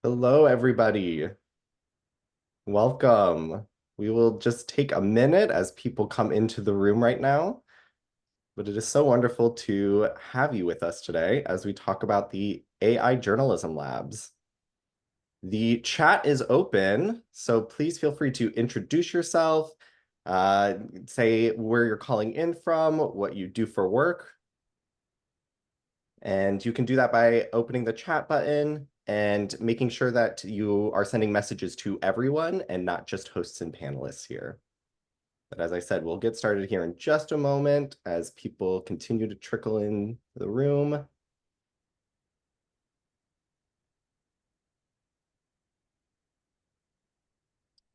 Hello, everybody. Welcome. We will just take a minute as people come into the room right now, but it is so wonderful to have you with us today as we talk about the AI Journalism Labs. The chat is open, so please feel free to introduce yourself, say where you're calling in from, what you do for work, and you can do that by opening the chat button and making sure that you are sending messages to everyone and not just hosts and panelists here. But as I said, we'll get started here in just a moment as people continue to trickle in the room.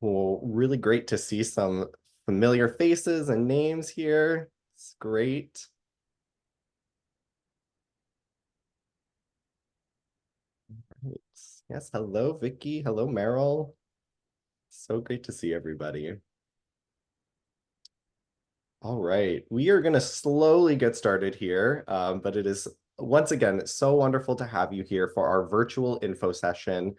Well, really great to see some familiar faces and names here. It's great. Right. Yes, hello, Vicky. Hello, Meryl. So great to see everybody. All right, we are going to slowly get started here, but it is once again so wonderful to have you here for our virtual info session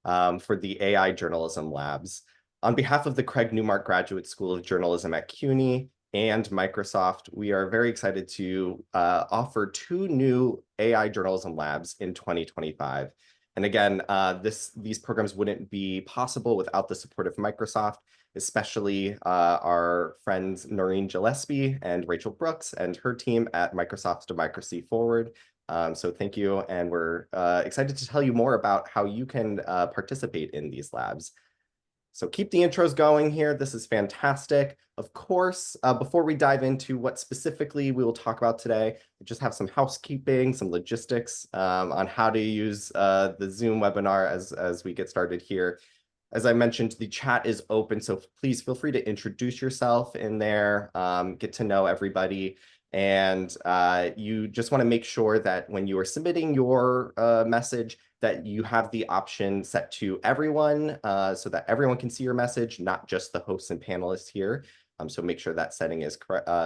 for the AI Journalism Labs. On behalf of the Craig Newmark Graduate School of Journalism at CUNY and Microsoft, we are very excited to offer two new AI Journalism Labs in 2025. And again, these programs wouldn't be possible without the support of Microsoft, especially our friends Noreen Gillespie and Rachel Brooks and her team at Microsoft's Democracy Forward. So thank you, and we're excited to tell you more about how you can participate in these labs. So keep the intros going here. This is fantastic. Of course, before we dive into what specifically we will talk about today, we just have some housekeeping, some logistics on how to use the Zoom webinar as we get started here. As I mentioned, the chat is open, so please feel free to introduce yourself in there, get to know everybody. And you just want to make sure that when you are submitting your message, that you have the option set to everyone so that everyone can see your message, not just the hosts and panelists here. So make sure that setting is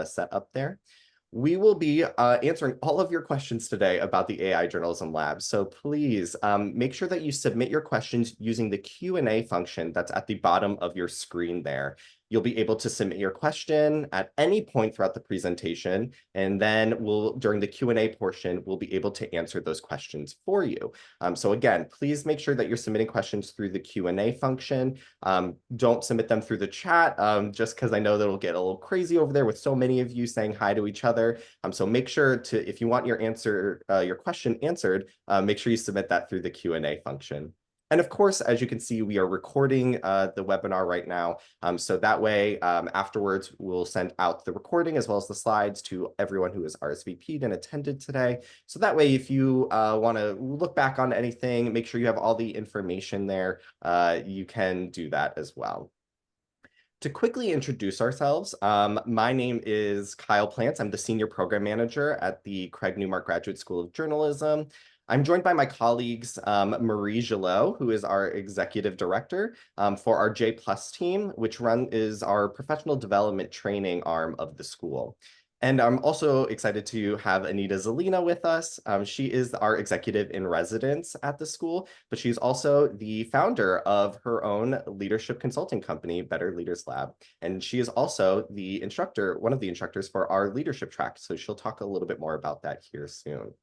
set up there. We will be answering all of your questions today about the AI Journalism Lab. So please make sure that you submit your questions using the Q&A function that's at the bottom of your screen there. You'll be able to submit your question at any point throughout the presentation, and then during the Q&A portion, we'll be able to answer those questions for you. So again, please make sure that you're submitting questions through the Q&A function. Don't submit them through the chat, just because I know that it'll get a little crazy over there with so many of you saying hi to each other. So make sure to, if you want your question answered, make sure you submit that through the Q&A function. And of course, as you can see, we are recording the webinar right now. So that way, afterwards, we'll send out the recording as well as the slides to everyone who is RSVP'd and attended today. So that way, if you want to look back on anything, make sure you have all the information there, you can do that as well. To quickly introduce ourselves, my name is Kyle Plants. I'm the Senior Program Manager at the Craig Newmark Graduate School of Journalism. I'm joined by my colleagues, Marie Gillot, who is our Executive Director for our J+ team, which is our professional development training arm of the school. And I'm also excited to have Anita Zelina with us. She is our executive in residence at the school, but she's also the founder of her own leadership consulting company, Better Leaders Lab. And she is also the instructor, one of the instructors for our leadership track. So she'll talk a little bit more about that here soon.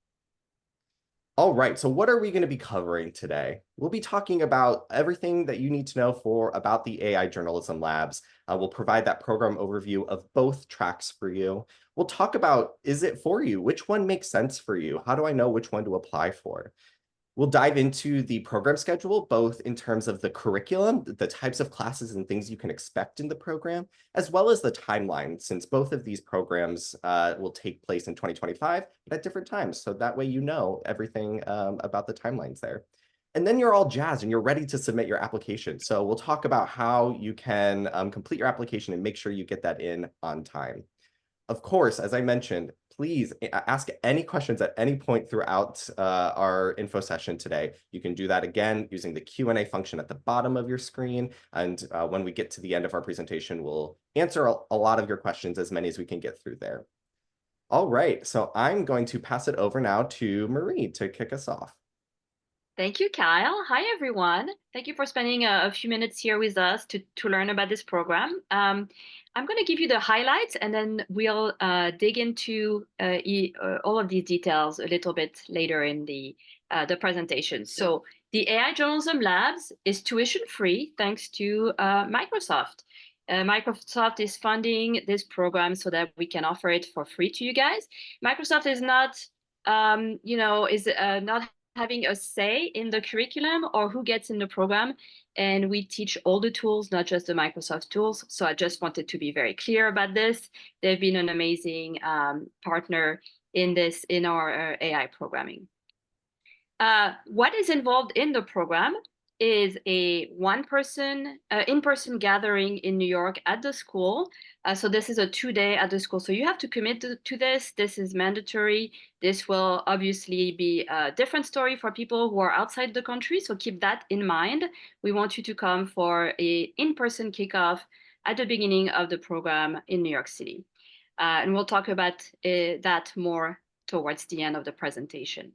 All right, so what are we going to be covering today? We'll be talking about everything that you need to know about the AI Journalism Labs. We'll provide that program overview of both tracks for you. We'll talk about, is it for you? Which one makes sense for you? How do I know which one to apply for? We'll dive into the program schedule, both in terms of the curriculum, the types of classes and things you can expect in the program, as well as the timeline, since both of these programs will take place in 2025, but at different times. So that way you know everything about the timelines there. And then you're all jazzed and you're ready to submit your application. So we'll talk about how you can complete your application and make sure you get that in on time. Of course, as I mentioned, please ask any questions at any point throughout our info session today. You can do that again using the Q&A function at the bottom of your screen. And when we get to the end of our presentation, we'll answer a lot of your questions, as many as we can get through there. All right, so I'm going to pass it over now to Marie to kick us off. Thank you, Kyle. Hi, everyone. Thank you for spending a few minutes here with us to learn about this program. I'm going to give you the highlights, and then we'll dig into all of these details a little bit later in the presentation. So the AI Journalism Labs is tuition free thanks to Microsoft. Microsoft is funding this program so that we can offer it for free to you guys. Microsoft is not, not having a say in the curriculum or who gets in the program. And we teach all the tools, not just the Microsoft tools. So I just wanted to be very clear about this. They've been an amazing partner in our AI programming. What is involved in the program is a one-person in-person gathering in New York at the school. So this is a 2-day at the school. So you have to commit to this. This is mandatory. This will obviously be a different story for people who are outside the country. So keep that in mind. We want you to come for a in-person kickoff at the beginning of the program in New York City. And we'll talk about that more towards the end of the presentation.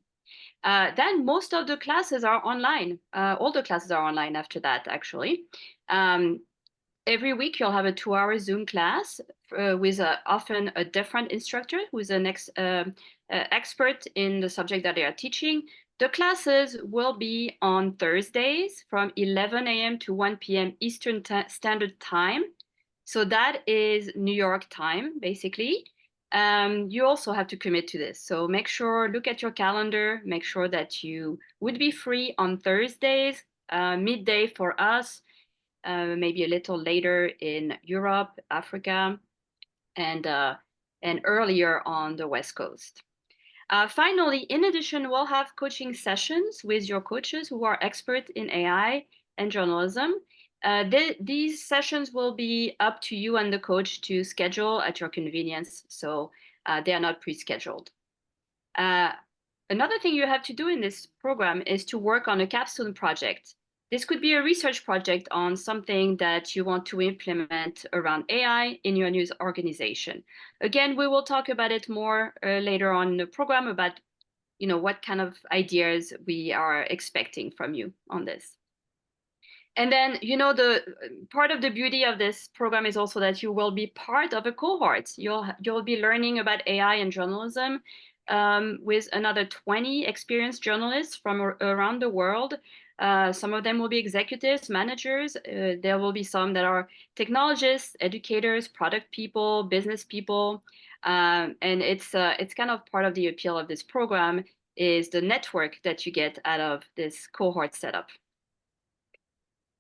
Then most of the classes are online. All the classes are online after that, actually. Every week you'll have a 2-hour Zoom class with often a different instructor who's an expert in the subject that they are teaching. The classes will be on Thursdays from 11 a.m. to 1 p.m. Eastern Standard Time. So that is New York time, basically. You also have to commit to this. So make sure, look at your calendar, make sure that you would be free on Thursdays, midday for us, maybe a little later in Europe, Africa, and earlier on the West Coast. Finally, in addition, we'll have coaching sessions with your coaches who are experts in AI and journalism. These sessions will be up to you and the coach to schedule at your convenience, so they are not pre-scheduled. Another thing you have to do in this program is to work on a capstone project. This could be a research project on something that you want to implement around AI in your news organization. Again, we will talk about it more later on in the program about, what kind of ideas we are expecting from you on this. And then, the part of the beauty of this program is also that you will be part of a cohort. You'll be learning about AI and journalism with another 20 experienced journalists from around the world. Some of them will be executives, managers. There will be some that are technologists, educators, product people, business people. And it's kind of part of the appeal of this program is the network that you get out of this cohort setup.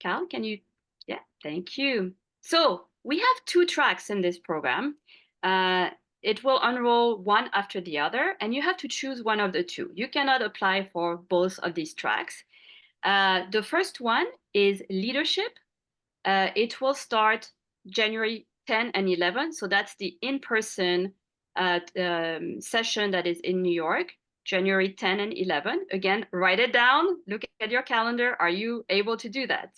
Cal, can you? Yeah, thank you. So we have 2 tracks in this program. It will unroll one after the other, and you have to choose one of the 2. You cannot apply for both of these tracks. The first one is leadership. It will start January 10 and 11. So that's the in-person session that is in New York. January 10 and 11. Again, write it down, look at your calendar. Are you able to do that?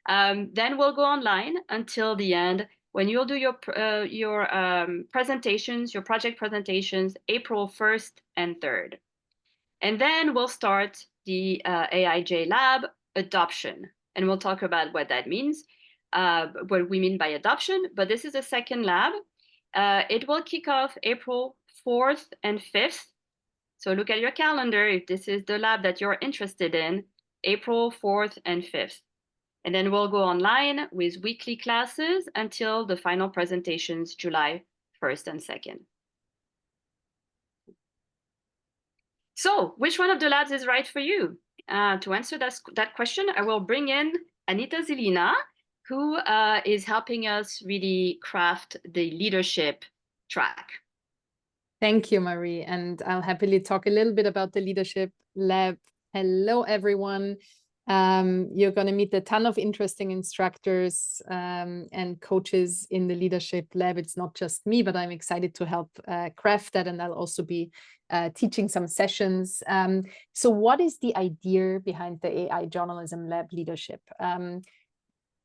Then we'll go online until the end when you'll do your presentations, your project presentations, April 1st and 3rd. And then we'll start the AIJ Lab adoption. And we'll talk about what that means, what we mean by adoption. But this is the second lab. It will kick off April 4th and 5th. So look at your calendar if this is the lab that you're interested in, April 4th and 5th. And then we'll go online with weekly classes until the final presentations, July 1st and 2nd. So which one of the labs is right for you? To answer that question, I will bring in Anita Zelina, who is helping us really craft the leadership track. Thank you, Marie. And I'll happily talk a little bit about the Leadership Lab. Hello, everyone. You're going to meet a ton of interesting instructors and coaches in the Leadership Lab. It's not just me, but I'm excited to help craft that. And I'll also be teaching some sessions. So what is the idea behind the AI Journalism Lab Leadership?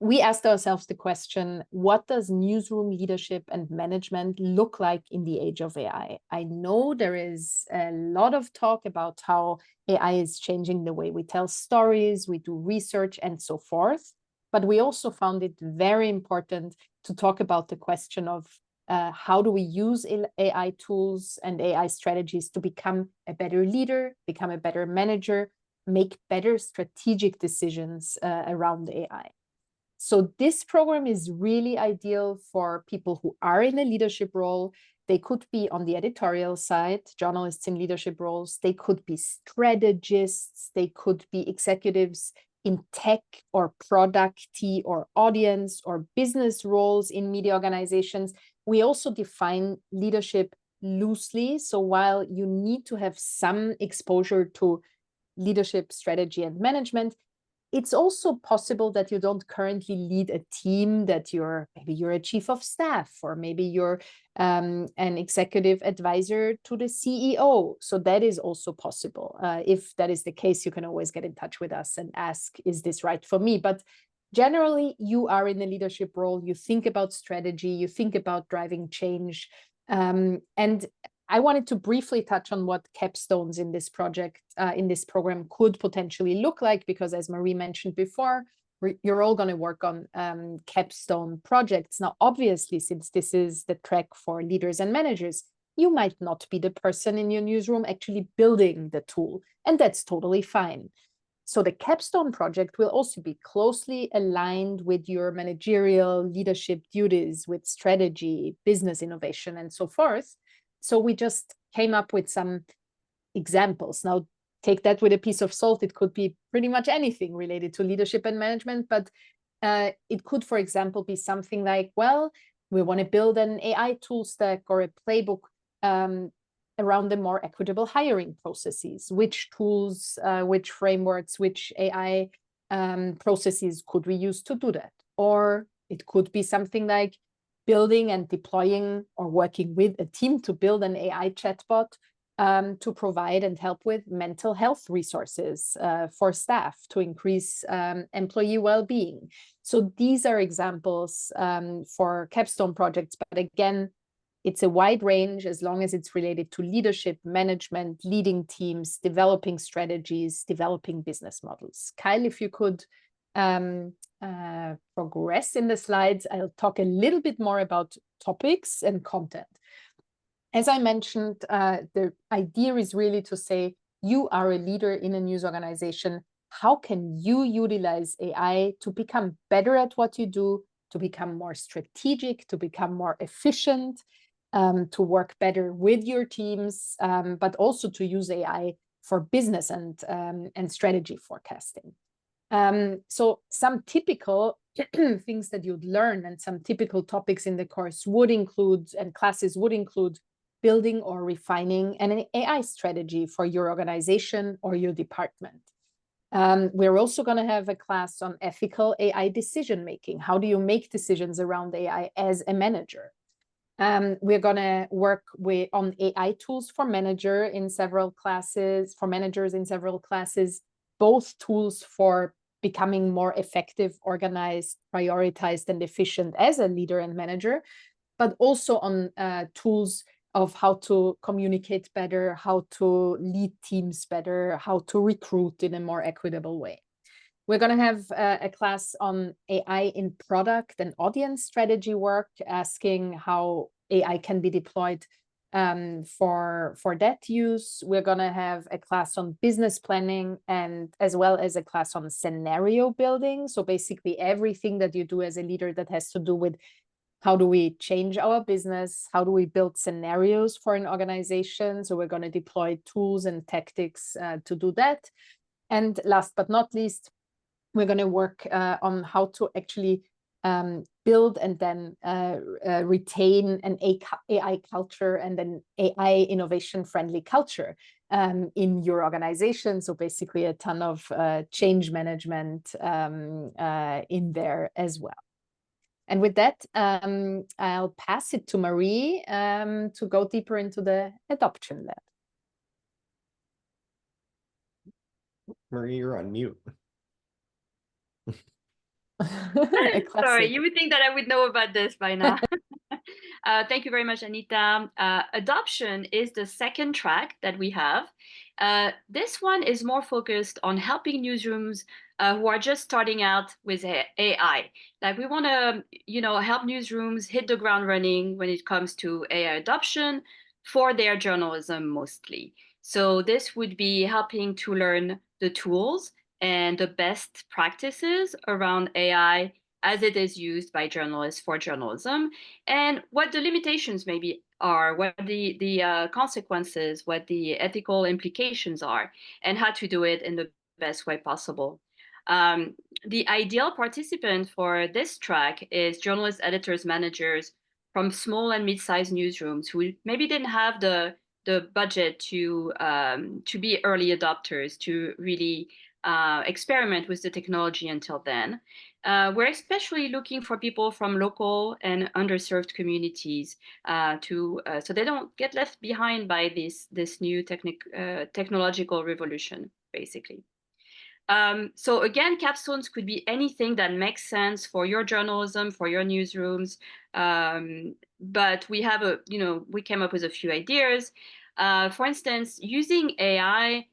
we asked ourselves the question, what does newsroom leadership and management look like in the age of AI? I know there is a lot of talk about how AI is changing the way we tell stories, we do research, and so forth. But we also found it very important to talk about the question of how do we use AI tools and AI strategies to become a better leader, become a better manager, make better strategic decisions around AI. So this program is really ideal for people who are in a leadership role. They could be on the editorial side, journalists in leadership roles. They could be strategists. They could be executives in tech or product or audience or business roles in media organizations. We also define leadership loosely. So while you need to have some exposure to leadership, strategy, and management, it's also possible that you don't currently lead a team, that maybe you're a chief of staff, or maybe you're an executive advisor to the CEO. So that is also possible. If that is the case, you can always get in touch with us and ask, is this right for me? But generally, you are in a leadership role. You think about strategy, you think about driving change. And I wanted to briefly touch on what capstones in this project, in this program could potentially look like, because as Marie mentioned before, you're all going to work on capstone projects. Now, obviously, since this is the track for leaders and managers, you might not be the person in your newsroom actually building the tool, and that's totally fine. So the capstone project will also be closely aligned with your managerial leadership duties, with strategy, business innovation, and so forth. So we just came up with some examples. Now, take that with a piece of salt. It could be pretty much anything related to leadership and management, but it could, for example, be something like, well, we want to build an AI tool stack or a playbook around the more equitable hiring processes. Which tools, which frameworks, which AI processes could we use to do that? Or it could be something like building and deploying or working with a team to build an AI chatbot to provide and help with mental health resources for staff to increase employee well-being. So these are examples for capstone projects. But again, it's a wide range as long as it's related to leadership, management, leading teams, developing strategies, developing business models. Kyle, if you could progress in the slides, I'll talk a little bit more about topics and content. As I mentioned, the idea is really to say, you are a leader in a news organization. How can you utilize AI to become better at what you do, to become more strategic, to become more efficient, to work better with your teams, but also to use AI for business and strategy forecasting. So some typical things that you'd learn and some typical topics in the course would include, and classes would include, building or refining an AI strategy for your organization or your department. We're also going to have a class on ethical AI decision-making. How do you make decisions around AI as a manager? We're going to work on AI tools for managers in several classes, both tools for becoming more effective, organized, prioritized, and efficient as a leader and manager, but also on tools of how to communicate better, how to lead teams better, how to recruit in a more equitable way. We're going to have a class on AI in product and audience strategy work, asking how AI can be deployed for that use. We're going to have a class on business planning, and as well as a class on scenario building. So basically everything that you do as a leader that has to do with how do we change our business? How do we build scenarios for an organization? So we're going to deploy tools and tactics to do that. And last but not least, we're going to work on how to actually build and then retain an AI culture and an AI innovation-friendly culture in your organization. So basically a ton of change management in there as well. And with that, I'll pass it to Marie to go deeper into the adoption lab. Marie, you're on mute. A Sorry, classic. you would think that I would know about this by now. Thank you very much, Anita. Adoption is the second track that we have. This one is more focused on helping newsrooms who are just starting out with AI. Like we want to, help newsrooms hit the ground running when it comes to AI adoption for their journalism mostly. So this would be helping to learn the tools and the best practices around AI as it is used by journalists for journalism, and what the limitations maybe are, what the consequences, what the ethical implications are, and how to do it in the best way possible. The ideal participant for this track is journalists, editors, managers from small and mid-sized newsrooms who maybe didn't have the budget to be early adopters, to really experiment with the technology until then. We're especially looking for people from local and underserved communities so they don't get left behind by this new technological revolution, basically. So again, capstones could be anything that makes sense for your journalism, for your newsrooms. But we have we came up with a few ideas. For instance, using AI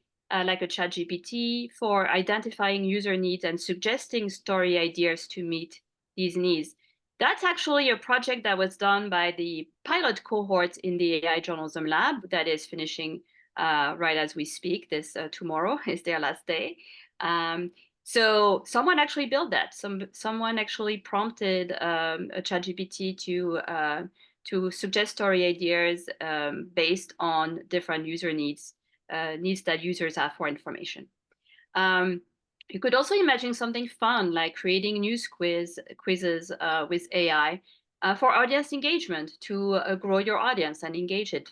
like a ChatGPT for identifying user needs and suggesting story ideas to meet these needs. That's actually a project that was done by the pilot cohort in the AI Journalism Lab that is finishing right as we speak. This tomorrow is their last day. So someone actually built that. Someone actually prompted a ChatGPT to suggest story ideas based on different user needs that users have for information. You could also imagine something fun like creating news quizzes with AI for audience engagement to grow your audience and engage it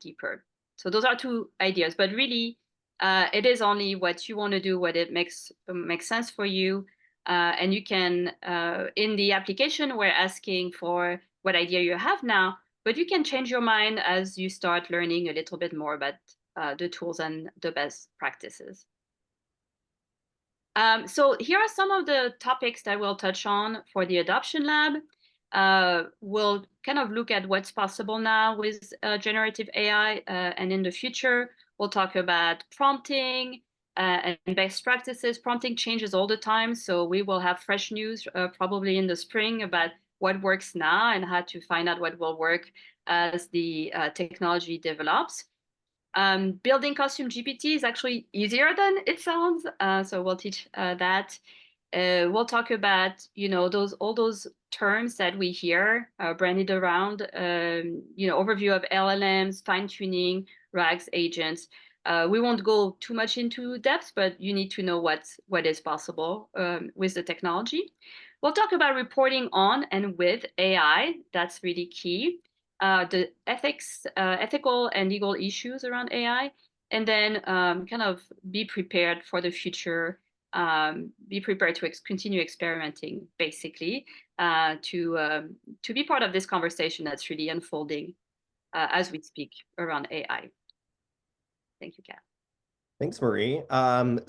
deeper. So those are two ideas, but really it is only what you want to do, what it makes sense for you. And you can, in the application, we're asking for what idea you have now, but you can change your mind as you start learning a little bit more about the tools and the best practices. So here are some of the topics that we'll touch on for the Adoption Lab. We'll kind of look at what's possible now with generative AI, and in the future, we'll talk about prompting and best practices. Prompting changes all the time, so we will have fresh news probably in the spring about what works now and how to find out what will work as the technology develops. Building custom GPT is actually easier than it sounds, so we'll teach that. We'll talk about all those terms that we hear branded around, overview of LLMs, fine tuning, RAGs, agents. We won't go too much into depth, but you need to know what is possible with the technology. We'll talk about reporting on and with AI. That's really key. The ethical and legal issues around AI, and then kind of be prepared for the future. Be prepared to continue experimenting, basically, to be part of this conversation that's really unfolding as we speak around AI. Thank you, Kat. Thanks, Marie. And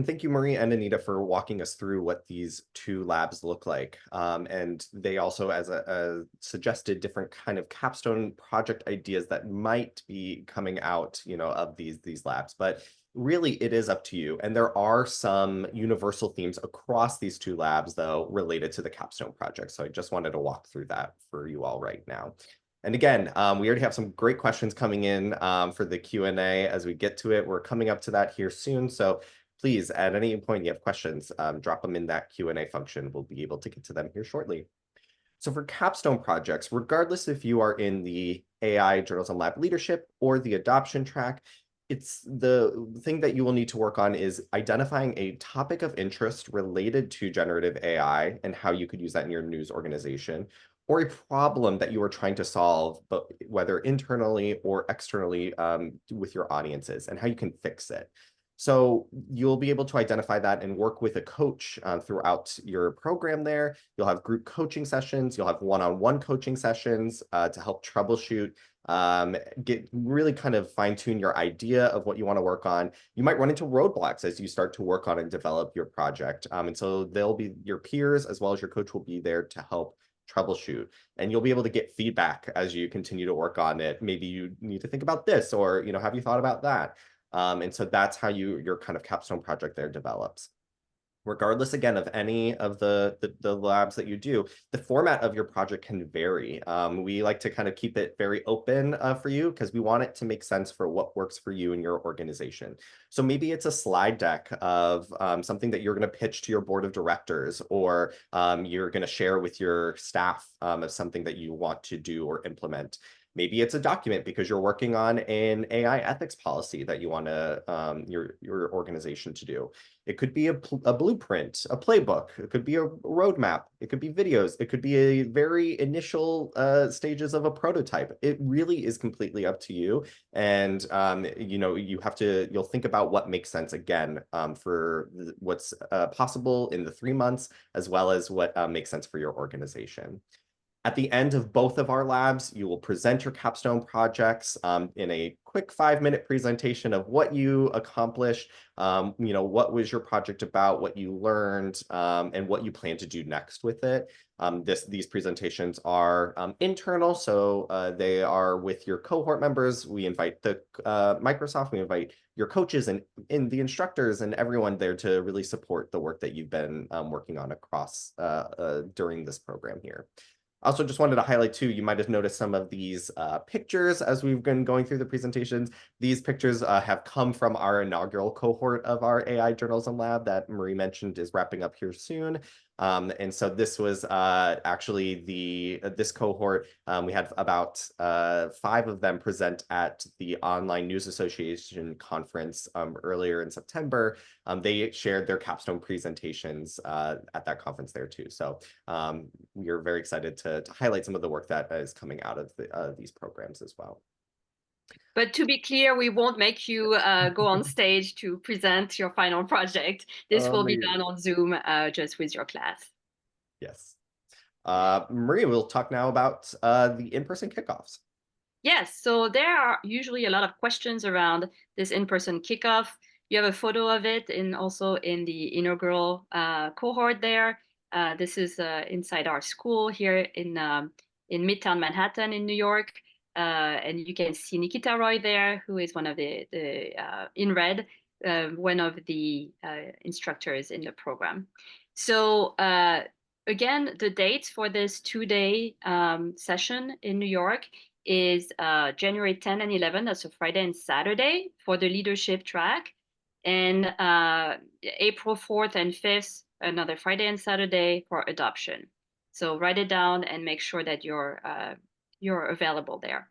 thank you, Marie and Anita, for walking us through what these two labs look like. And they also, as suggested, different kind of capstone project ideas that might be coming out, of these labs. But really, it is up to you. And there are some universal themes across these two labs, though, related to the capstone project. So I just wanted to walk through that for you all right now. And again, we already have some great questions coming in for the Q&A as we get to it. We're coming up to that here soon. So please, at any point you have questions, drop them in that Q&A function. We'll be able to get to them here shortly. So for capstone projects, regardless if you are in the AI Journalism Lab leadership or the adoption track, it's the thing that you will need to work on is identifying a topic of interest related to generative AI and how you could use that in your news organization, or a problem that you are trying to solve, but whether internally or externally with your audiences, and how you can fix it. So you'll be able to identify that and work with a coach throughout your program there. You'll have group coaching sessions. You'll have one-on-one coaching sessions to help troubleshoot, get really kind of fine-tune your idea of what you want to work on. You might run into roadblocks as you start to work on and develop your project. And so they'll be your peers as well as your coach will be there to help troubleshoot, and you'll be able to get feedback as you continue to work on it. Maybe you need to think about this, or have you thought about that? And so that's how your kind of capstone project there develops. Regardless, again, of any of the labs that you do, the format of your project can vary. We like to kind of keep it very open for you because we want it to make sense for what works for you and your organization. So maybe it's a slide deck of something that you're going to pitch to your board of directors, or you're going to share with your staff of something that you want to do or implement. Maybe it's a document because you're working on an AI ethics policy that you want your organization to do. It could be a blueprint, a playbook. It could be a roadmap. It could be videos. It could be a very initial stages of a prototype. It really is completely up to you. And you'll think about what makes sense again for what's possible in the 3 months, as well as what makes sense for your organization. At the end of both of our labs, you will present your capstone projects in a quick 5-minute presentation of what you accomplished, what was your project about, what you learned, and what you plan to do next with it. These presentations are internal, so they are with your cohort members. We invite the Microsoft, we invite your coaches and the instructors and everyone there to really support the work that you've been working on across during this program here. I also just wanted to highlight too, you might have noticed some of these pictures as we've been going through the presentations. These pictures have come from our inaugural cohort of our AI journalism lab that Marie mentioned is wrapping up here soon. And so this was actually this cohort. We had about 5 of them present at the Online News Association conference earlier in September. They shared their capstone presentations at that conference there too. So we are very excited to highlight some of the work that is coming out of these programs as well. But to be clear, we won't make you go on stage to present your final project. This will be done on Zoom just with your class. Yes. Maria, we'll talk now about the in-person kickoffs. Yes, so there are usually a lot of questions around this in-person kickoff. You have a photo of it also in the inaugural cohort there. This is inside our school here in Midtown Manhattan in New York. And you can see Nikita Roy there, who is one of the in red, one of the instructors in the program. So again, the dates for this 2-day session in New York is January 10 and 11. That's a Friday and Saturday for the leadership track. And April 4th and 5th, another Friday and Saturday for adoption. So write it down and make sure that you're available there.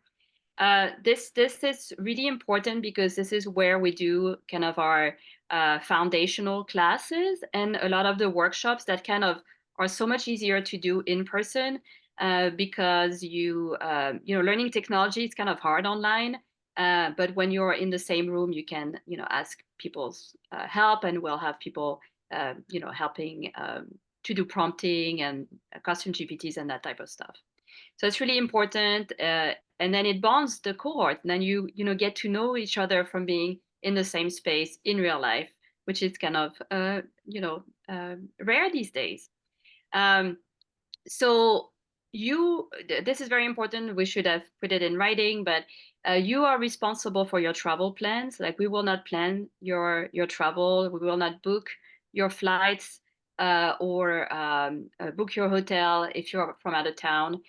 This is really important because this is where we do kind of our foundational classes and a lot of the workshops that kind of are so much easier to do in person because learning technology is kind of hard online. But when you're in the same room, you can ask people's help, and we'll have people helping to do prompting and custom GPTs and that type of stuff. So it's really important, and then it bonds the cohort. And then you get to know each other from being in the same space in real life, which is kind of rare these days. So this is very important. We should have put it in writing, but you are responsible for your travel plans. Like, we will not plan your travel. We will not book your flights or book your hotel if you're from out of town.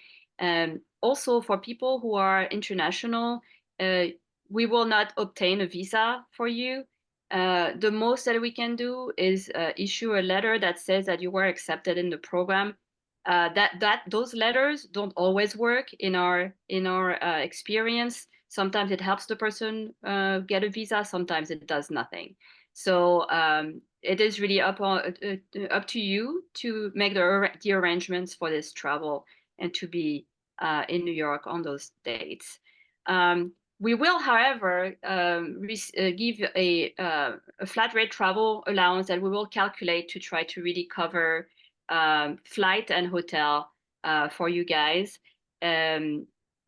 Also, for people who are international, we will not obtain a visa for you. The most that we can do is issue a letter that says that you were accepted in the program. Those letters don't always work in our experience. Sometimes it helps the person get a visa. Sometimes it does nothing. So it is really up to you to make the arrangements for this travel and to be in New York on those dates. We will, however, give a flat rate travel allowance that we will calculate to try to really cover flight and hotel for you guys.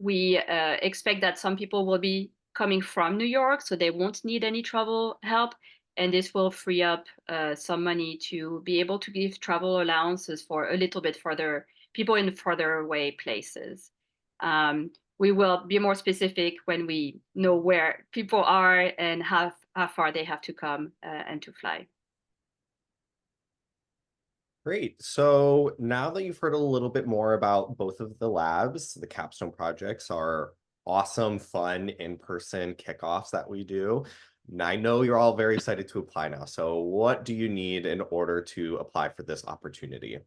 We expect that some people will be coming from New York, so they won't need any travel help. And this will free up some money to be able to give travel allowances for a little bit further, people in further away places. We will be more specific when we know where people are and how far they have to come and to fly. Great. So now that you've heard a little bit more about both of the labs, the capstone projects are awesome, fun, in-person kickoffs that we do. And I know you're all very excited to apply now. So what do you need in order to apply for this opportunity?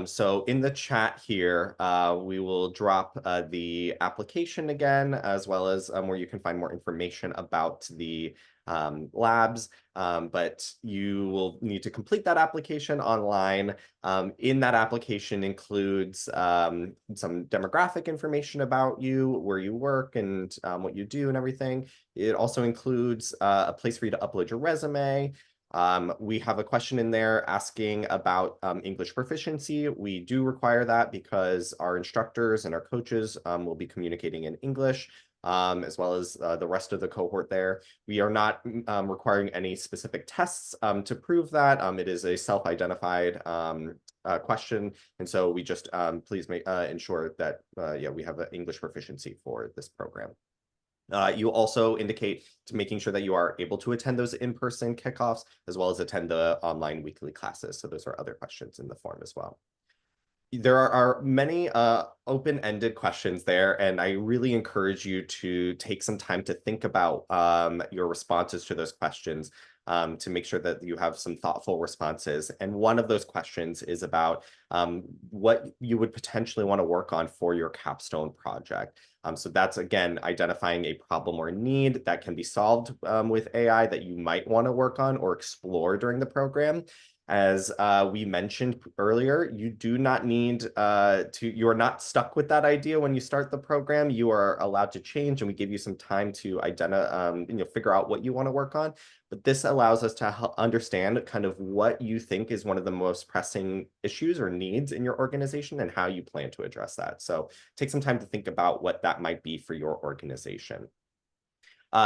So in the chat here, we will drop the application again, as well as where you can find more information about the labs, but you will need to complete that application online. In that application includes some demographic information about you, where you work, and what you do and everything. It also includes a place for you to upload your resume. We have a question in there asking about English proficiency. We do require that because our instructors and our coaches will be communicating in English, as well as the rest of the cohort there. We are not requiring any specific tests to prove that. It is a self-identified question. And so we just please ensure that yeah, we have an English proficiency for this program. You also indicate to making sure that you are able to attend those in-person kickoffs, as well as attend the online weekly classes. So those are other questions in the form as well. There are many open-ended questions there, and I really encourage you to take some time to think about your responses to those questions to make sure that you have some thoughtful responses. And one of those questions is about what you would potentially want to work on for your capstone project. So that's, again, identifying a problem or need that can be solved with AI that you might want to work on or explore during the program. As we mentioned earlier, you do not need you are not stuck with that idea when you start the program. You are allowed to change, and we give you some time to figure out what you want to work on. But this allows us to understand kind of what you think is one of the most pressing issues or needs in your organization and how you plan to address that. So take some time to think about what that might be for your organization.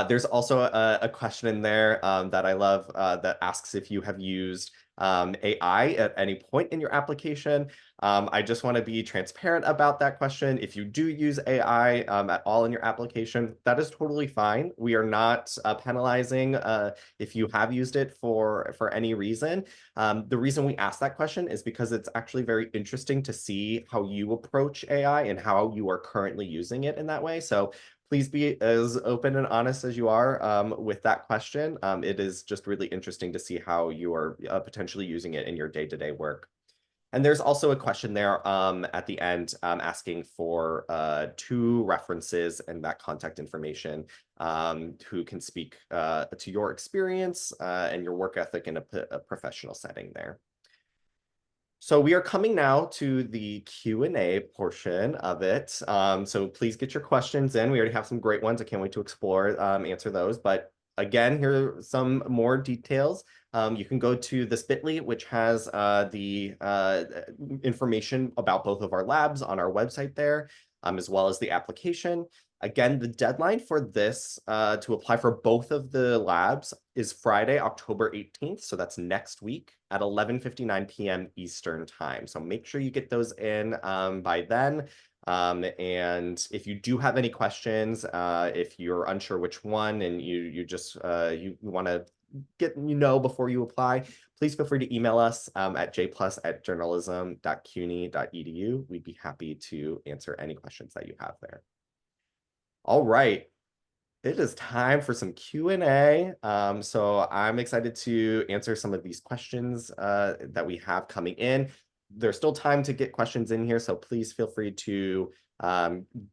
There's also a question in there that I love that asks if you have used AI at any point in your application. I just want to be transparent about that question. If you do use AI at all in your application, that is totally fine. We are not penalizing if you have used it for any reason. The reason we ask that question is because it's actually very interesting to see how you approach AI and how you are currently using it in that way. So please be as open and honest as you are with that question. It is just really interesting to see how you are potentially using it in your day-to-day work. And there's also a question there at the end asking for 2 references and that contact information who can speak to your experience and your work ethic in a professional setting there. So we are coming now to the Q&A portion of it. So please get your questions in. We already have some great ones. I can't wait to explore, answer those. But again, here are some more details. You can go to this bit.ly, which has the information about both of our labs on our website there, as well as the application. Again, the deadline for this to apply for both of the labs is Friday, October 18th. So that's next week at 11:59 p.m. Eastern time. So make sure you get those in by then. And if you do have any questions, if you're unsure which one and you want to before you apply, please feel free to email us at jplus@journalism.cuny.edu. We'd be happy to answer any questions that you have there. All right, it is time for some Q&A. So I'm excited to answer some of these questions that we have coming in. There's still time to get questions in here, so please feel free to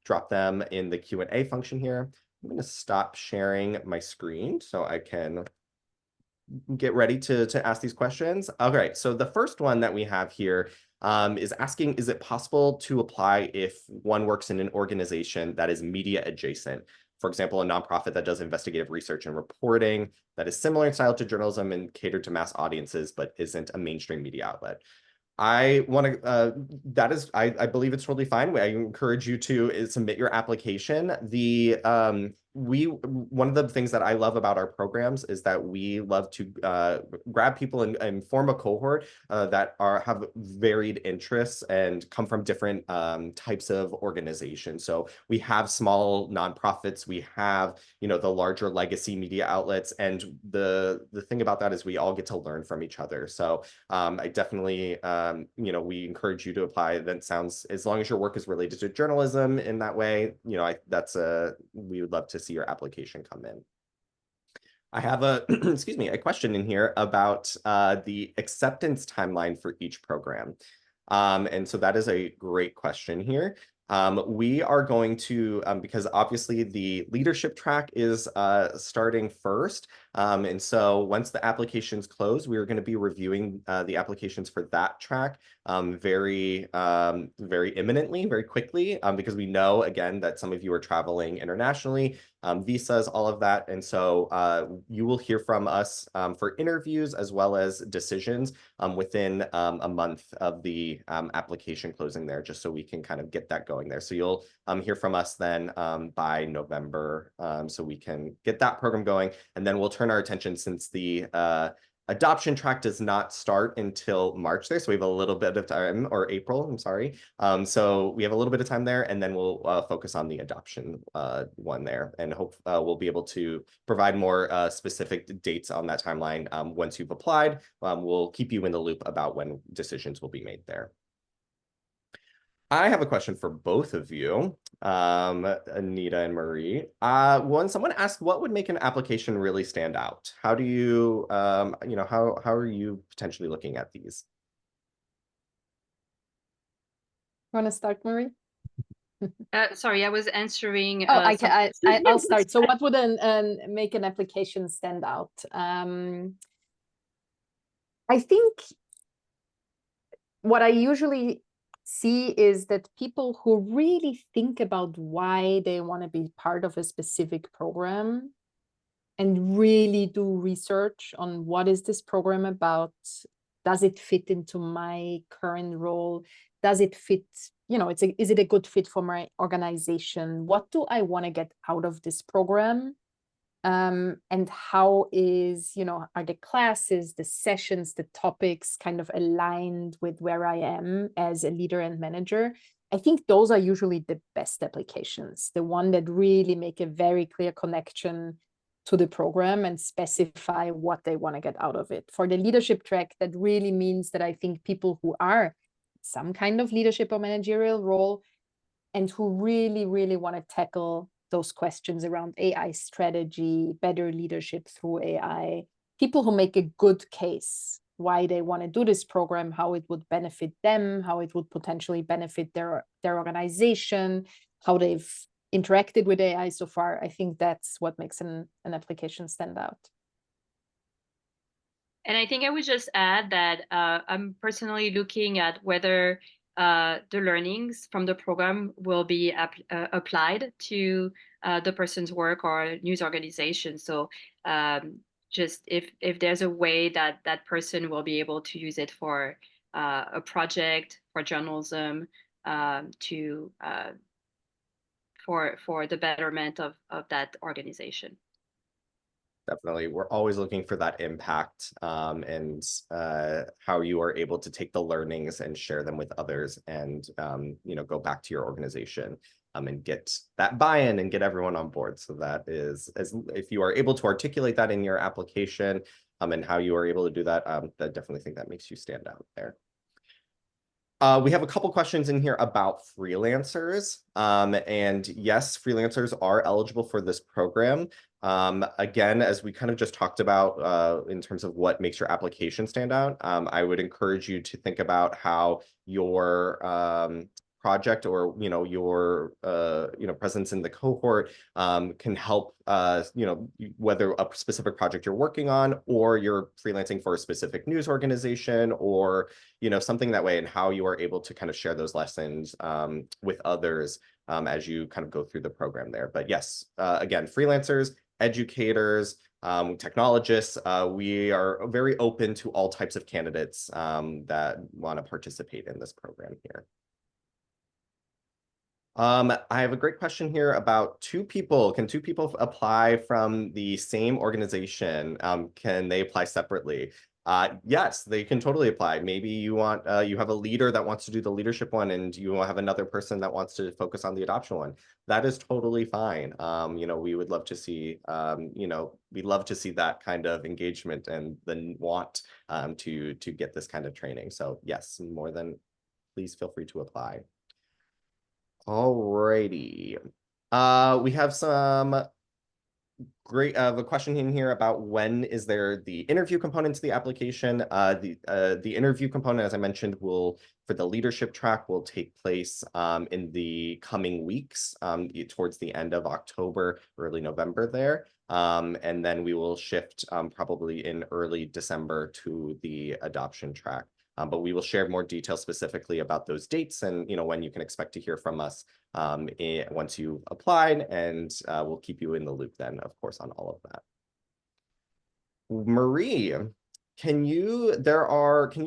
drop them in the Q&A function here. I'm going to stop sharing my screen so I can get ready to ask these questions. Okay, so the first one that we have here is asking, is it possible to apply if one works in an organization that is media adjacent? for example, a nonprofit that does investigative research and reporting that is similar in style to journalism and catered to mass audiences, but isn't a mainstream media outlet. I want to, I believe it's totally fine. I encourage you to submit your application. One of the things that I love about our programs is that we love to grab people and form a cohort that have varied interests and come from different types of organizations. So we have small nonprofits, we have, the larger legacy media outlets, and the thing about that is we all get to learn from each other. So I definitely, we encourage you to apply. That sounds, as long as your work is related to journalism in that way, we would love to see your application come in. I have a, excuse me, a question in here about the acceptance timeline for each program. And so that is a great question here. We are going to, because obviously the leadership track is starting first. And so once the applications close, we are going to be reviewing the applications for that track very imminently, very quickly, because we know, again, that some of you are traveling internationally, visas, all of that. And so you will hear from us for interviews as well as decisions within a month of the application closing there, just so we can kind of get that going there. So you'll hear from us then by November, so we can get that program going. And then we'll turn our attention, since the adoption track does not start until March there. So we have a little bit of time, or April, I'm sorry. So we have a little bit of time there, and then we'll focus on the adoption one there. And hope we'll be able to provide more specific dates on that timeline once you've applied. We'll keep you in the loop about when decisions will be made there. I have a question for both of you, Anita and Marie. When someone asked, what would make an application really stand out? How do you, how are you potentially looking at these? You want to start, Marie? Sorry, I was answering. I'll start. So what would make an application stand out? I think what I usually see is that people who really think about why they want to be part of a specific program and really do research on what is this program about, does it fit into my current role, does it fit, is it a good fit for my organization, what do I want to get out of this program, and how is, are the classes, the sessions, the topics kind of aligned with where I am as a leader and manager. I think those are usually the best applications, the one that really make a very clear connection to the program and specify what they want to get out of it. For the leadership track, that really means that I think people who are some kind of leadership or managerial role and who really, really want to tackle those questions around AI strategy, better leadership through AI, people who make a good case why they want to do this program, how it would benefit them, how it would potentially benefit their organization, how they've interacted with AI so far. I think that's what makes an application stand out. And I think I would just add that I'm personally looking at whether the learnings from the program will be applied to the person's work or news organization. So just if there's a way that that person will be able to use it for a project, for journalism, for the betterment of that organization. Definitely. We're always looking for that impact and how you are able to take the learnings and share them with others and, go back to your organization and get that buy-in and get everyone on board. So that is, if you are able to articulate that in your application and how you are able to do that, I definitely think that makes you stand out there. We have a couple questions in here about freelancers. And yes, freelancers are eligible for this program. Again, as we kind of just talked about in terms of what makes your application stand out, I would encourage you to think about how your project or, your, presence in the cohort can help, whether a specific project you're working on or you're freelancing for a specific news organization or, something that way, and how you are able to kind of share those lessons with others as you kind of go through the program there. But yes, again, freelancers, educators, technologists, we are very open to all types of candidates that want to participate in this program here. I have a great question here about two people. Can two people apply from the same organization? Can they apply separately? Yes, they can totally apply. Maybe you have a leader that wants to do the leadership one, and you have another person that wants to focus on the adoption one. That is totally fine. We would love to see, we love to see that kind of engagement and the want to get this kind of training. So yes, please feel free to apply. Alrighty. We have some great a question in here about when is there the interview component to the application. The interview component, as I mentioned, for the leadership track will take place in the coming weeks, towards the end of October, early November there. And then we will shift probably in early December to the adoption track. But we will share more details specifically about those dates and when you can expect to hear from us once you've applied, and we'll keep you in the loop then, of course, on all of that. Marie, can you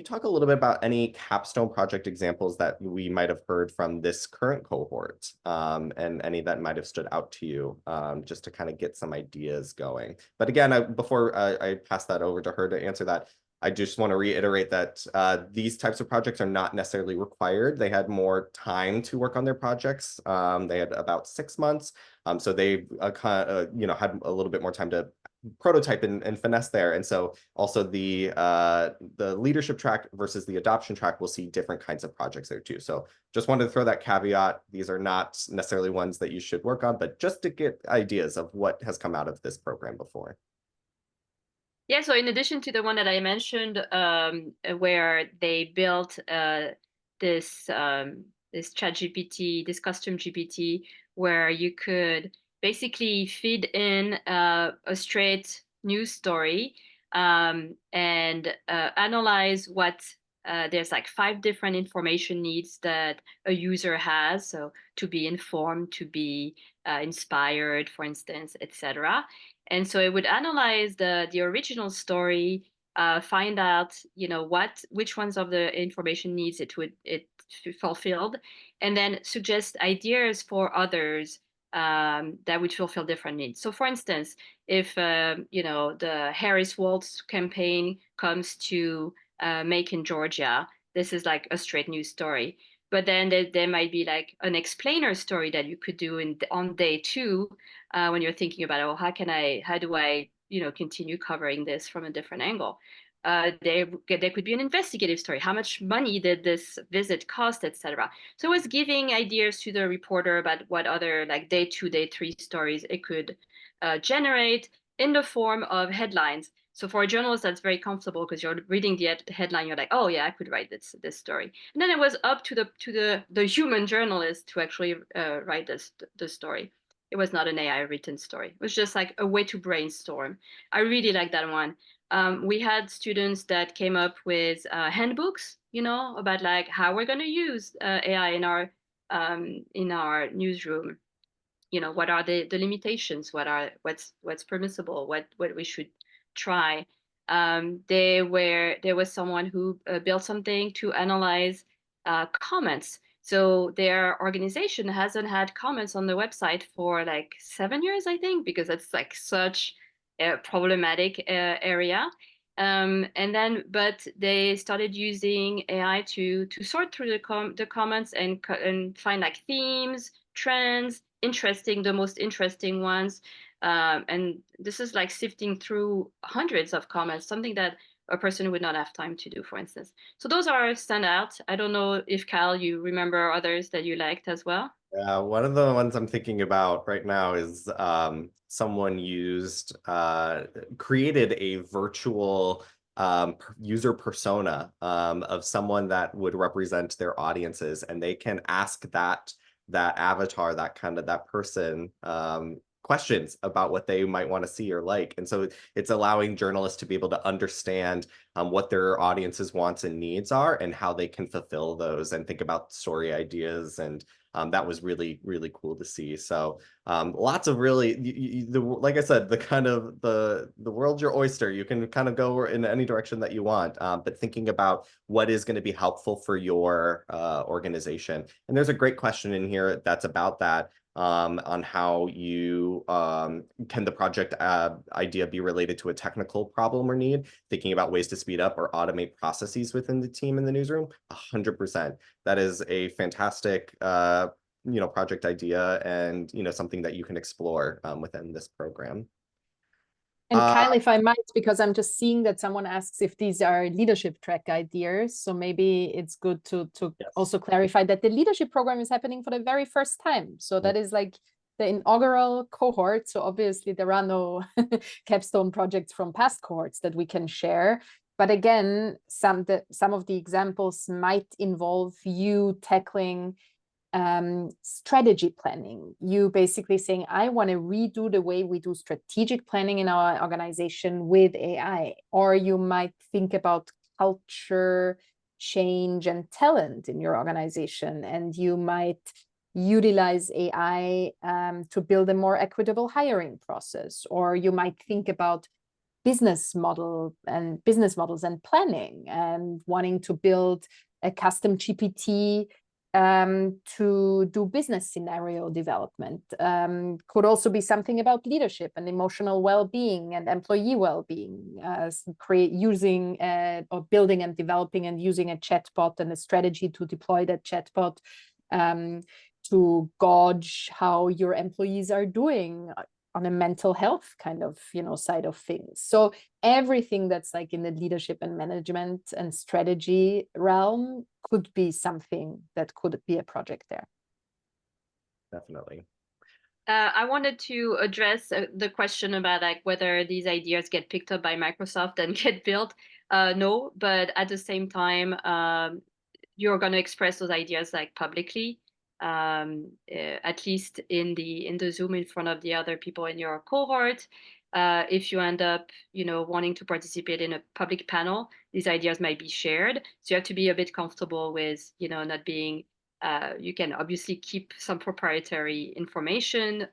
talk a little bit about any capstone project examples that we might have heard from this current cohort, and any that might have stood out to you, just to kind of get some ideas going? But again, before I pass that over to her to answer that, I just want to reiterate that these types of projects are not necessarily required. They had more time to work on their projects. They had about 6 months. So they had a little bit more time to prototype and finesse there. And so also the leadership track versus the adoption track will see different kinds of projects there too. So just wanted to throw that caveat. These are not necessarily ones that you should work on, but just to get ideas of what has come out of this program before. Yeah, so in addition to the one that I mentioned, where they built this chat GPT, this custom GPT, where you could basically feed in a straight news story and analyze what there's like 5 different information needs that a user has. So to be informed, to be inspired, for instance, etc. And so it would analyze the original story, find out, which ones of the information needs it fulfilled, and then suggest ideas for others that would fulfill different needs. So, for instance, if the Harris Waltz campaign comes to Macon, Georgia, this is like a straight news story. But then there might be like an explainer story that you could do on day 2, when you're thinking about, oh, how do I continue covering this from a different angle. There could be an investigative story. How much money did this visit cost, etc. So it was giving ideas to the reporter about what other like day 2, day 3 stories it could generate in the form of headlines. So for a journalist, that's very comfortable because you're reading the headline, you're like, oh yeah, I could write this story. And then it was up to the human journalist to actually write the story. It was not an AI written story. It was just like a way to brainstorm. I really like that one. We had students that came up with handbooks, about like how we're going to use AI in our newsroom. What are the limitations? What's permissible? What we should try. There was someone who built something to analyze comments. So their organization hasn't had comments on the website for like 7 years, I think, because it's like such a problematic area. But they started using AI to sort through the comments and find like themes, trends, the most interesting ones. And this is like sifting through hundreds of comments, something that a person would not have time to do, for instance. So those are standouts. I don't know if Kyle, you remember others that you liked as well? Yeah, one of the ones I'm thinking about right now is someone created a virtual user persona of someone that would represent their audiences, and they can ask that avatar, that person, questions about what they might want to see or like. And so it's allowing journalists to be able to understand what their audience's wants and needs are and how they can fulfill those and think about story ideas. And that was really, really cool to see. So lots of really, like I said, the world's your oyster. You can kind of go in any direction that you want, but thinking about what is going to be helpful for your organization. And there's a great question in here that's about that. On how you can the project idea be related to a technical problem or need, thinking about ways to speed up or automate processes within the team in the newsroom. 100%. That is a fantastic project idea, and something that you can explore within this program. And Kyle, if I might, because I'm just seeing that someone asks if these are leadership track ideas. So maybe it's good to Yes. also clarify that the leadership program is happening for the very first time. So that is like the inaugural cohort. So obviously there are no capstone projects from past cohorts that we can share. But again, some of the examples might involve you tackling strategy planning. You basically saying, I want to redo the way we do strategic planning in our organization with AI. Or you might think about culture change and talent in your organization, and you might utilize AI to build a more equitable hiring process. Or you might think about business models and planning, and wanting to build a custom GPT to do business scenario development. Could also be something about leadership and emotional well-being and employee well-being, using or building and developing and using a chatbot and a strategy to deploy that chatbot to gauge how your employees are doing on a mental health kind of side of things. So everything that's like in the leadership and management and strategy realm could be something that could be a project there. Definitely. I wanted to address the question about like whether these ideas get picked up by Microsoft and get built. No, but at the same time, you're going to express those ideas like publicly, at least in the Zoom in front of the other people in your cohort. If you end up, wanting to participate in a public panel, these ideas might be shared. So you have to be a bit comfortable with, not being. You can obviously keep some proprietary information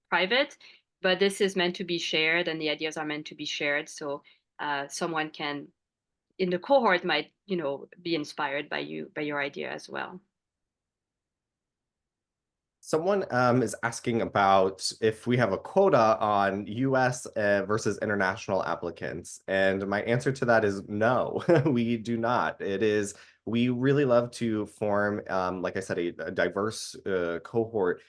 private, but this is meant to be shared, and the ideas are meant to be shared. So someone can, in the cohort, might be inspired by your idea as well. Someone is asking about if we have a quota on US versus international applicants. And my answer to that is no, we do not. We really love to form, like I said, a diverse cohort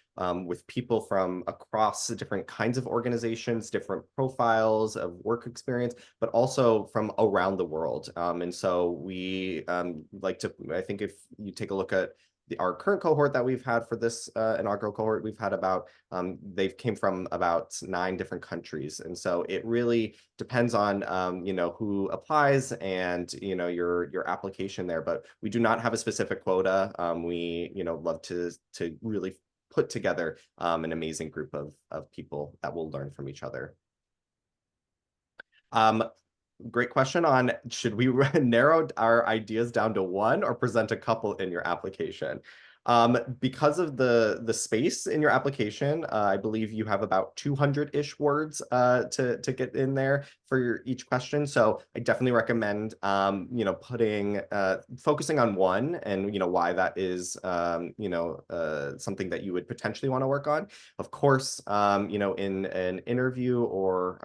with people from across different kinds of organizations, different profiles of work experience, but also from around the world. And so we like to, I think if you take a look at our current cohort that we've had for this inaugural cohort, we've had about, they came from about 9 different countries. And so it really depends on, who applies and, your application there. But we do not have a specific quota. We, love to really put together an amazing group of people that will learn from each other. Great question on, should we narrow our ideas down to one or present a couple in your application? Because of the space in your application, I believe you have about 200-ish words to get in there for each question. So I definitely recommend, focusing on one and, why that is, something that you would potentially want to work on. Of course, in an interview or,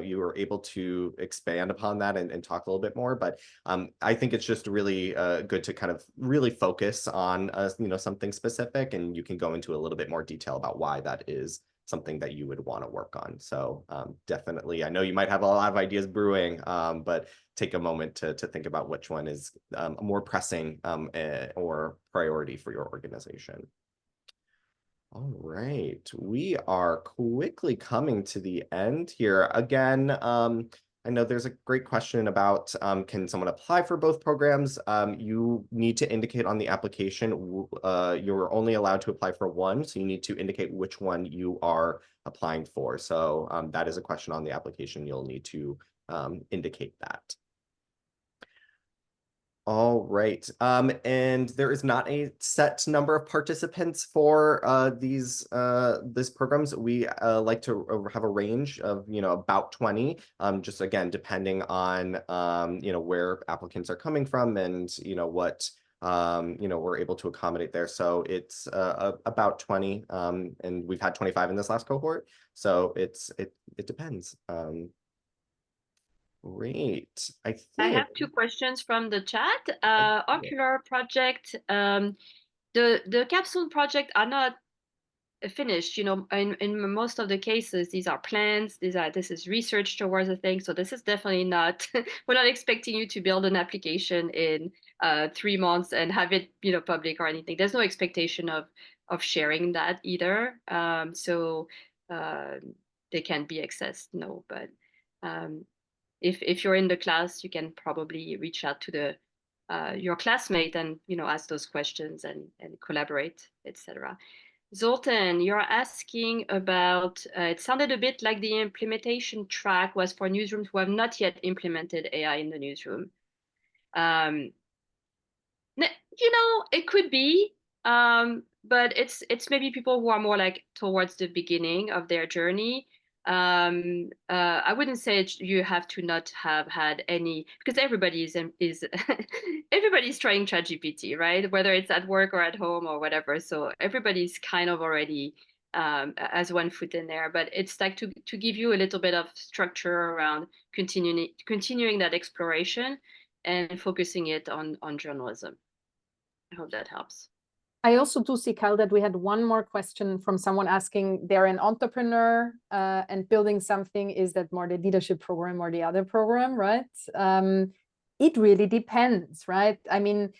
you are able to expand upon that and talk a little bit more. But I think it's just really good to kind of really focus on, something specific, and you can go into a little bit more detail about why that is something that you would want to work on. So definitely, I know you might have a lot of ideas brewing, but take a moment to think about which one is more pressing or priority for your organization. All right, we are quickly coming to the end here. Again, I know there's a great question about can someone apply for both programs? You need to indicate on the application you're only allowed to apply for one, so you need to indicate which one you are applying for. So that is a question on the application. You'll need to indicate that. All right. And there is not a set number of participants for these programs. We like to have a range of, about 20, just again, depending on, where applicants are coming from and, what, we're able to accommodate there. So it's about 20, and we've had 25 in this last cohort. So it depends. Great. I I think. have two questions from the chat. Ocular project, the capsule project are not finished. In most of the cases, these are plans. This is research towards a thing. So this is definitely not. We're not expecting you to build an application in 3 months and have it, public or anything. There's no expectation of sharing that either. So they can be accessed. No, but if you're in the class, you can probably reach out to your classmate and ask those questions and collaborate, etc. Zoltan, you're asking about, it sounded a bit like the implementation track was for newsrooms who have not yet implemented AI in the newsroom. It could be, but it's maybe people who are more like towards the beginning of their journey. I wouldn't say you have to not have had any, because everybody is everybody's trying ChatGPT, right? Whether it's at work or at home or whatever. So everybody's kind of already as one foot in there. But it's like to give you a little bit of structure around continuing that exploration and focusing it on journalism. I hope that helps. I also do see, Kyle, that we had one more question from someone asking, they're an entrepreneur and building something. Is that more the leadership program or the other program, right? It really depends, right? I mean,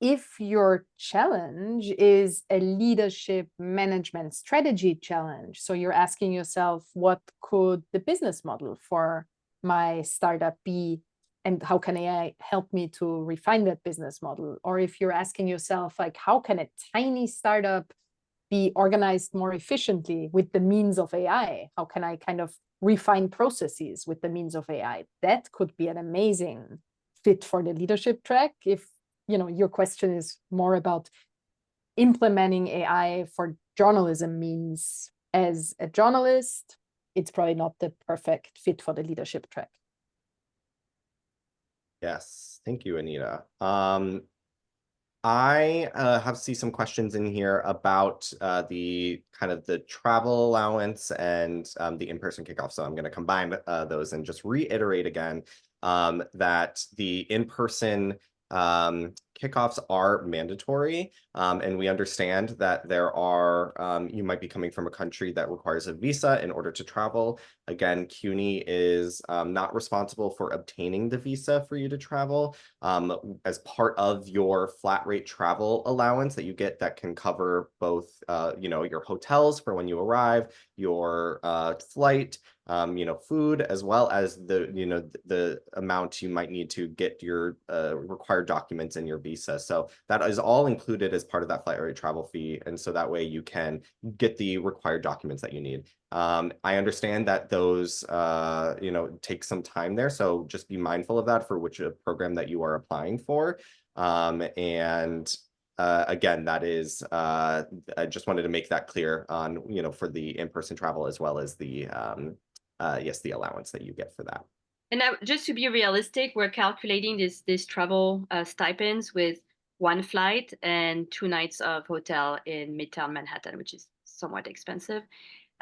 if your challenge is a leadership management strategy challenge, so you're asking yourself, what could the business model for my startup be? And how can AI help me to refine that business model? Or if you're asking yourself, like, how can a tiny startup be organized more efficiently with the means of AI? How can I kind of refine processes with the means of AI? That could be an amazing fit for the leadership track. If your question is more about implementing AI for journalism means as a journalist, it's probably not the perfect fit for the leadership track. Yes, thank you, Anita. I have see some questions in here about the kind of the travel allowance and the in-person kickoff. So I'm going to combine those and just reiterate again that the in-person kickoffs are mandatory, and we understand that there are, you might be coming from a country that requires a visa in order to travel. Again, CUNY is not responsible for obtaining the visa for you to travel. As part of your flat rate travel allowance that you get that can cover both, your hotels for when you arrive, your flight, food, as well as the amount you might need to get your required documents in your visa. So that is all included as part of that flight rate travel fee. And so that way you can get the required documents that you need. I understand that those, take some time there. So just be mindful of that for which program that you are applying for. Again, that is, I just wanted to make that clear on, for the in-person travel as well as the, yes, the allowance that you get for that. And now, just to be realistic, we're calculating this travel stipends with 1 flight and 2 nights of hotel in Midtown Manhattan, which is somewhat expensive.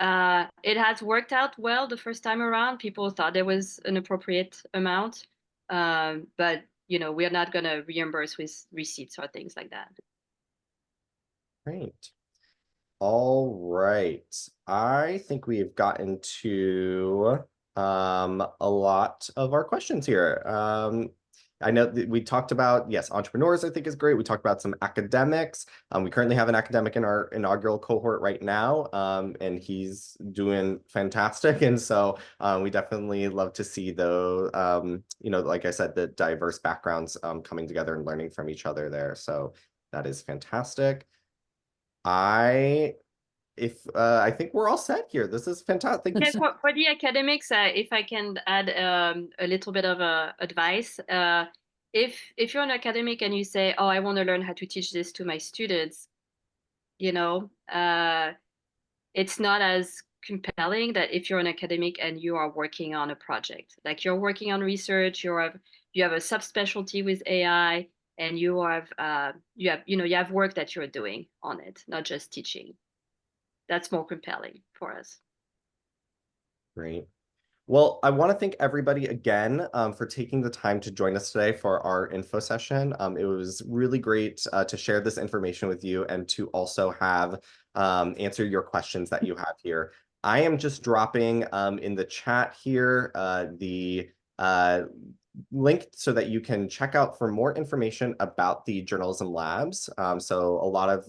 It has worked out well the first time around. People thought there was an appropriate amount, but we're not going to reimburse with receipts or things like that. Great. All right. I think we've gotten to a lot of our questions here. I know that we talked about, yes, entrepreneurs, I think is great. We talked about some academics. We currently have an academic in our inaugural cohort right now, and he's doing fantastic. And so we definitely love to see you know, like I said, the diverse backgrounds coming together and learning from each other there. So that is fantastic. I think we're all set here. This is fantastic. Thank you Yeah, so for the academics, if I can add a little bit of advice, if you're an academic and you say, "Oh, I want to learn how to teach this to my students," you know, it's not as compelling that if you're an academic and you are working on a project, like you're working on research, you have a subspecialty with AI, and you have work that you're doing on it, not just teaching. That's more compelling for us. Great. Well, I want to thank everybody again for taking the time to join us today for our info session. It was really great to share this information with you and to also have answer your questions that you have here. I am just dropping in the chat here the link so that you can check out for more information about the journalism labs. So a lot of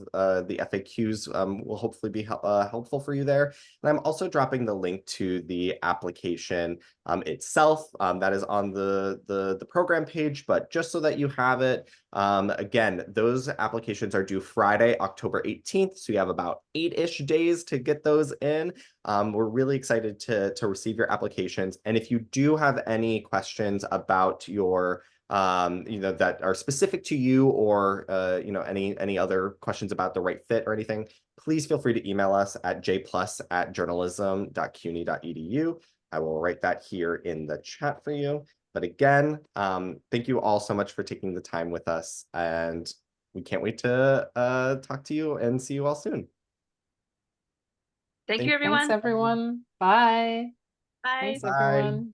the FAQs will hopefully be helpful for you there. And I'm also dropping the link to the application itself that is on the program page, but just so that you have it, again, those applications are due Friday, October 18th. So you have about 8-ish days to get those in. We're really excited to receive your applications. And if you do have any questions about your you know, that are specific to you, or you know, any other questions about the right fit or anything, please feel free to email us at jplus@journalism.cuny.edu. I will write that here in the chat for you. But again, thank you all so much for taking the time with us, and we can't wait to talk to you and see you all soon. Thank you, everyone. Thanks, everyone. Bye. Bye. Thanks, Bye. everyone.